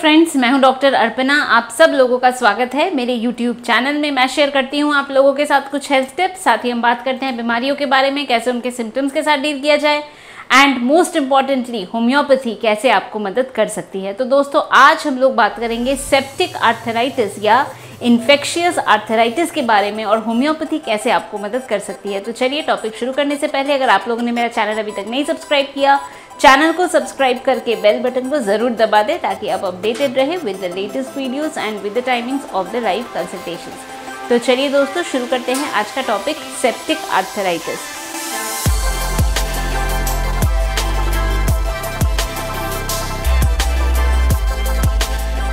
Friends, मैं हूं doctor Arpana. आप सब लोगों का स्वागत है मेरे यूट्यूब चैनल में। मैं शेयर करती हूं आप लोगों के साथ कुछ हेल्थ टिप्स, साथ ही हम बात करते हैं बीमारियों के बारे में, कैसे उनके सिम्टम्स के साथ डील किया जाए एंड मोस्ट इम्पॉर्टेंटली होम्योपैथी कैसे आपको मदद कर सकती है। तो दोस्तों, आज हम लोग बात करेंगे सेप्टिक आर्थराइटिस या इन्फेक्शियस आर्थराइटिस के बारे में और होम्योपैथी कैसे आपको मदद कर सकती है। तो चलिए, टॉपिक शुरू करने से पहले अगर आप लोगों ने मेरा चैनल अभी तक नहीं सब्सक्राइब किया, चैनल को सब्सक्राइब करके बेल बटन को जरूर दबा दें ताकि आप अपडेटेड रहे with the latest videos and with the timings of the live consultations. तो चलिए दोस्तों, शुरू करते हैं आज का टॉपिक, सेप्टिक आर्थराइटिस।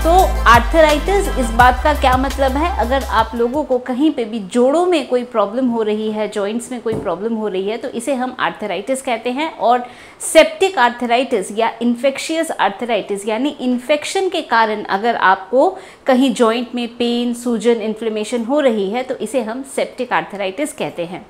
तो आर्थराइटिस, इस बात का क्या मतलब है? अगर आप लोगों को कहीं पे भी जोड़ों में कोई प्रॉब्लम हो रही है, जॉइंट्स में कोई प्रॉब्लम हो रही है, तो इसे हम आर्थराइटिस कहते हैं। और सेप्टिक आर्थराइटिस या इन्फेक्शियस आर्थराइटिस यानी इन्फेक्शन के कारण अगर आपको कहीं जॉइंट में पेन, सूजन, इन्फ्लेमेशन हो रही है, तो इसे हम सेप्टिक आर्थराइटिस कहते हैं।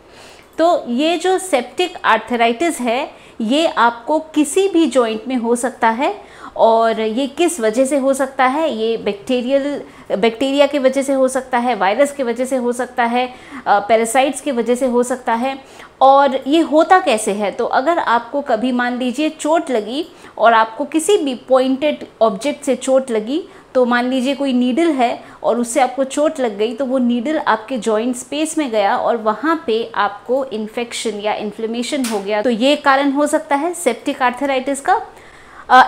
तो ये जो सेप्टिक आर्थराइटिस है, ये आपको किसी भी जॉइंट में हो सकता है। और ये किस वजह से हो सकता है? ये बैक्टीरिया की वजह से हो सकता है, वायरस की वजह से हो सकता है, पैरासाइट्स की वजह से हो सकता है। और ये होता कैसे है? तो अगर आपको कभी मान लीजिए चोट लगी और आपको किसी भी पॉइंटेड ऑब्जेक्ट से चोट लगी, तो मान लीजिए कोई नीडल है और उससे आपको चोट लग गई, तो वो नीडल आपके जॉइंट स्पेस में गया और वहाँ पे आपको इन्फेक्शन या इन्फ्लेमेशन हो गया। तो ये कारण हो सकता है सेप्टिक आर्थराइटिस का।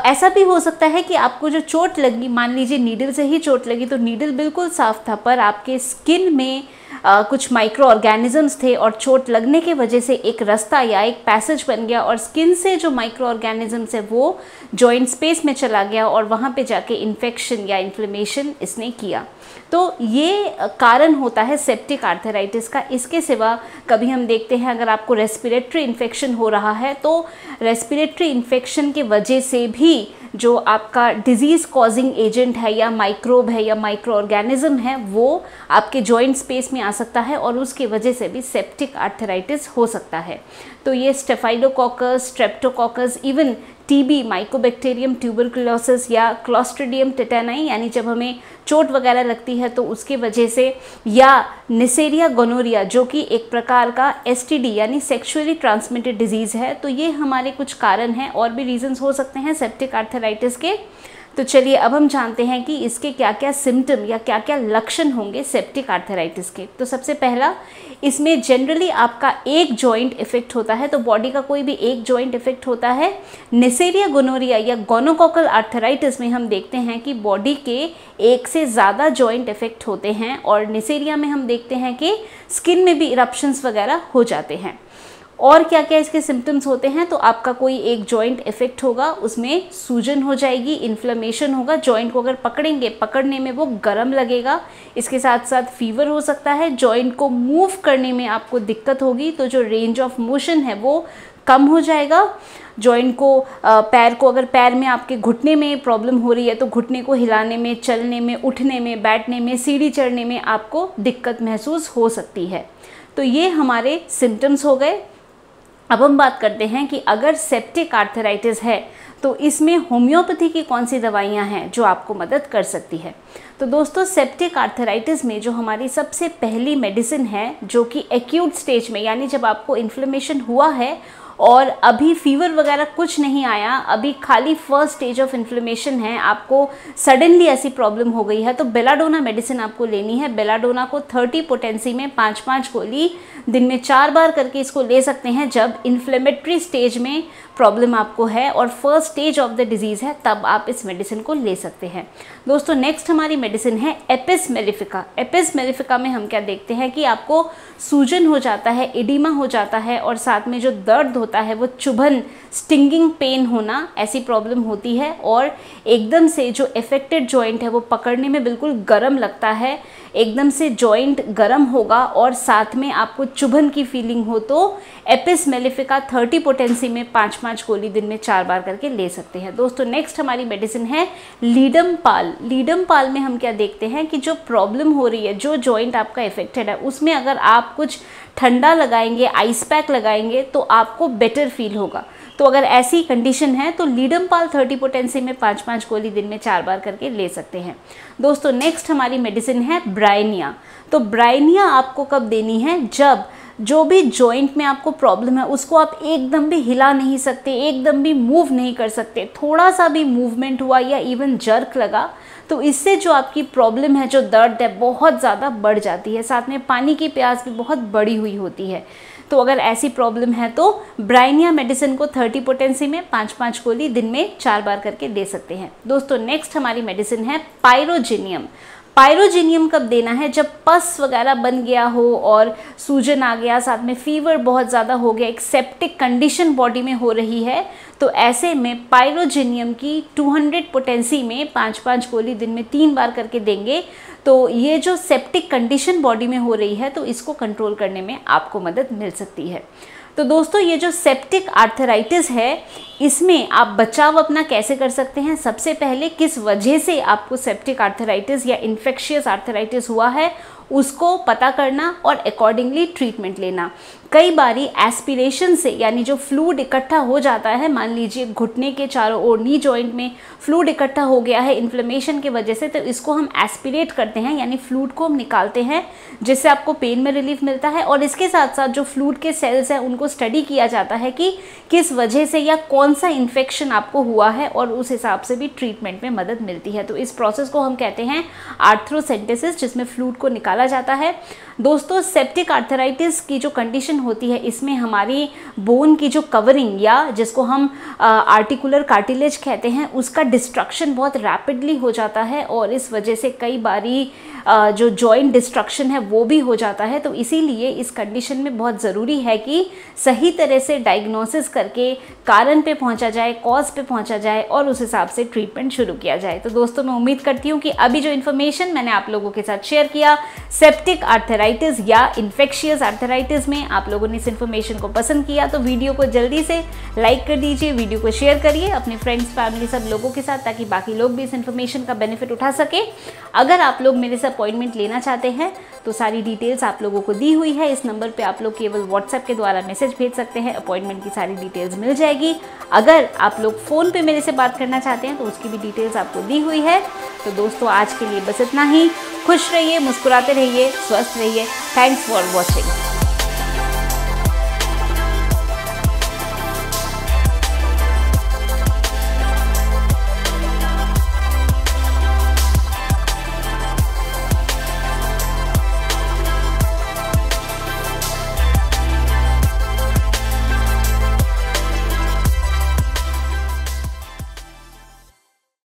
ऐसा भी हो सकता है कि आपको जो चोट लगी, मान लीजिए नीडल से ही चोट लगी, तो नीडल बिल्कुल साफ था पर आपके स्किन में कुछ माइक्रो ऑर्गेनिजम्स थे और चोट लगने के वजह से एक रास्ता या एक पैसेज बन गया और स्किन से जो माइक्रो ऑर्गेनिजम्स है वो जॉइंट स्पेस में चला गया और वहाँ पे जाके इन्फेक्शन या इन्फ्लेमेशन इसने किया। तो ये कारण होता है सेप्टिक आर्थराइटिस का। इसके सिवा कभी हम देखते हैं अगर आपको रेस्पिरेटरी इन्फेक्शन हो रहा है, तो रेस्पिरेटरी इन्फेक्शन की वजह से भी जो आपका डिजीज़ कॉजिंग एजेंट है या माइक्रोब है या माइक्रो ऑर्गेनिज्म है, वो आपके जॉइंट स्पेस में आ सकता है और उसकी वजह से भी सेप्टिक आर्थराइटिस हो सकता है। तो ये staphylococcus, Streptococcus, even TB, Mycobacterium tuberculosis या क्लोस्ट्रिडियम टेटानी, यानी जब हमें चोट वगैरह लगती है तो उसके वजह से, या नेसेरिया गोनोरिया जो कि एक प्रकार का एसटीडी यानी सेक्सुअली ट्रांसमिटेड डिजीज़ है। तो ये हमारे कुछ कारण हैं, और भी रीजंस हो सकते हैं सेप्टिक आर्थराइटिस के। तो चलिए, अब हम जानते हैं कि इसके क्या क्या सिम्टम या क्या क्या लक्षण होंगे सेप्टिक आर्थराइटिस के। तो सबसे पहला, इसमें जनरली आपका एक जॉइंट इफेक्ट होता है, तो बॉडी का कोई भी एक जॉइंट इफेक्ट होता है। नेसेरिया गोनोरिया या गोनोकोकल आर्थराइटिस में हम देखते हैं कि बॉडी के एक से ज़्यादा जॉइंट इफेक्ट होते हैं, और नेसेरिया में हम देखते हैं कि स्किन में भी इरप्शंस वगैरह हो जाते हैं। और क्या क्या इसके सिम्टम्स होते हैं? तो आपका कोई एक जॉइंट इफेक्ट होगा, उसमें सूजन हो जाएगी, इन्फ्लेमेशन होगा, जॉइंट को अगर पकड़ेंगे, पकड़ने में वो गर्म लगेगा। इसके साथ साथ फीवर हो सकता है, जॉइंट को मूव करने में आपको दिक्कत होगी, तो जो रेंज ऑफ मोशन है वो कम हो जाएगा। जॉइंट को, पैर को, अगर पैर में आपके घुटने में प्रॉब्लम हो रही है तो घुटने को हिलाने में, चलने में, उठने में, बैठने में, सीढ़ी चढ़ने में आपको दिक्कत महसूस हो सकती है। तो ये हमारे सिम्टम्स हो गए। अब हम बात करते हैं कि अगर सेप्टिक आर्थराइटिस है तो इसमें होम्योपैथी की कौन सी दवाइयाँ हैं जो आपको मदद कर सकती है। तो दोस्तों, सेप्टिक आर्थराइटिस में जो हमारी सबसे पहली मेडिसिन है, जो कि एक्यूट स्टेज में, यानी जब आपको इन्फ्लेमेशन हुआ है और अभी फीवर वगैरह कुछ नहीं आया, अभी खाली फर्स्ट स्टेज ऑफ इन्फ्लेमेशन है, आपको सडनली ऐसी प्रॉब्लम हो गई है, तो बेलाडोना मेडिसिन आपको लेनी है। बेलाडोना को 30 पोटेंसी में 5-5 गोली दिन में 4 बार करके इसको ले सकते हैं जब इन्फ्लेमेटरी स्टेज में प्रॉब्लम आपको है और first stage of the disease है, तब आप इस मेडिसिन को ले सकते हैं। दोस्तों, नेक्स्ट हमारी मेडिसिन है एपिस मेलिफिका। एपिस मेलिफिका में हम क्या देखते हैं कि आपको सूजन हो जाता है, एडिमा हो जाता है, और साथ में जो दर्द होता है वो चुभन, स्टिंगिंग पेन होना, ऐसी प्रॉब्लम होती है। और एकदम से जो अफेक्टेड जॉइंट है वो पकड़ने में बिल्कुल गर्म लगता है, एकदम से जॉइंट गर्म होगा और साथ में आपको चुभन की फीलिंग हो, तो एपिस मेलिफिका 30 पोटेंसी में 5-5 गोली दिन में 4 बार करके ले सकते हैं। दोस्तों, नेक्स्ट हमारी मेडिसिन है लीडम पाल। लीडम पाल में हम क्या देखते हैं कि जो प्रॉब्लम हो रही है, जो जॉइंट आपका इफेक्टेड है, उसमें अगर आप कुछ ठंडा लगाएंगे, आइस पैक लगाएंगे, तो आपको बेटर फील होगा। तो अगर ऐसी कंडीशन है तो लीडमपाल 30 पोटेंसी में 5-5 गोली दिन में 4 बार करके ले सकते हैं। दोस्तों नेक्स्ट हमारी मेडिसिन है ब्राइनिया। तो ब्राइनिया आपको कब देनी है, जब जो भी जॉइंट में आपको प्रॉब्लम है उसको आप एकदम भी हिला नहीं सकते, एकदम भी मूव नहीं कर सकते, थोड़ा सा भी मूवमेंट हुआ या इवन जर्क लगा तो इससे जो आपकी प्रॉब्लम है, जो दर्द है, बहुत ज़्यादा बढ़ जाती है। साथ में पानी की प्यास भी बहुत बड़ी हुई होती है। तो अगर ऐसी प्रॉब्लम है तो ब्राइनिया मेडिसिन को 30 पोटेंसी में 5-5 गोली दिन में 4 बार करके दे सकते हैं। दोस्तों नेक्स्ट हमारी मेडिसिन है पायरोजेनियम। पायरोजेनियम कब देना है, जब पस वगैरह बन गया हो और सूजन आ गया, साथ में फीवर बहुत ज़्यादा हो गया, एक सेप्टिक कंडीशन बॉडी में हो रही है, तो ऐसे में पायरोजेनियम की 200 पोटेंसी में 5-5 गोली दिन में 3 बार करके देंगे तो ये जो सेप्टिक कंडीशन बॉडी में हो रही है तो इसको कंट्रोल करने में आपको मदद मिल सकती है। तो दोस्तों ये जो सेप्टिक आर्थराइटिस है इसमें आप बचाव अपना कैसे कर सकते हैं, सबसे पहले किस वजह से आपको सेप्टिक आर्थराइटिस या इन्फेक्शियस आर्थराइटिस हुआ है उसको पता करना और अकॉर्डिंगली ट्रीटमेंट लेना। कई बारी एस्पिरेशन से, यानी जो फ्लूइड इकट्ठा हो जाता है, मान लीजिए घुटने के चारों ओर नी जॉइंट में फ्लूइड इकट्ठा हो गया है इन्फ्लेमेशन की वजह से, तो इसको हम एस्पिरेट करते हैं, यानी फ्लूइड को हम निकालते हैं जिससे आपको पेन में रिलीफ मिलता है। और इसके साथ साथ जो फ्लूइड के सेल्स हैं उनको स्टडी किया जाता है कि किस वजह से या कौन सा इन्फेक्शन आपको हुआ है और उस हिसाब से भी ट्रीटमेंट में मदद मिलती है। तो इस प्रोसेस को हम कहते हैं आर्थ्रोसेंटेसिस, जिसमें फ्लूइड को निकाला जाता है। दोस्तों सेप्टिक आर्थराइटिस की जो कंडीशन होती है इसमें हमारी बोन की जो कवरिंग या जिसको हम आर्टिकुलर कार्टिलेज कहते हैं उसका डिस्ट्रक्शन बहुत रैपिडली हो जाता है और इस वजह से कई बारी जो जॉइंट डिस्ट्रक्शन है वो भी हो जाता है। तो इसीलिए इस कंडीशन में बहुत ज़रूरी है कि सही तरह से डायग्नोसिस करके कारण पे पहुंचा जाए, कॉज पे पहुंचा जाए और उस हिसाब से ट्रीटमेंट शुरू किया जाए। तो दोस्तों मैं उम्मीद करती हूँ कि अभी जो इन्फॉर्मेशन मैंने आप लोगों के साथ शेयर किया सेप्टिक आर्थराइटिस या इन्फेक्शियस आर्थराइटिस में, आप लोगों ने इस इन्फॉर्मेशन को पसंद किया तो वीडियो को जल्दी से लाइक कर दीजिए, वीडियो को शेयर करिए अपने फ्रेंड्स, फैमिली, सब लोगों के साथ, ताकि बाकी लोग भी इस इन्फॉर्मेशन का बेनिफिट उठा सके। अगर आप लोग मेरे से अपॉइंटमेंट लेना चाहते हैं तो सारी डिटेल्स आप लोगों को दी हुई है। इस नंबर पे आप लोग केवल व्हाट्सएप के द्वारा मैसेज भेज सकते हैं, अपॉइंटमेंट की सारी डिटेल्स मिल जाएगी। अगर आप लोग फ़ोन पे मेरे से बात करना चाहते हैं तो उसकी भी डिटेल्स आपको दी हुई है। तो दोस्तों आज के लिए बस इतना ही। खुश रहिए, मुस्कुराते रहिए, स्वस्थ रहिए। Thanks for watching.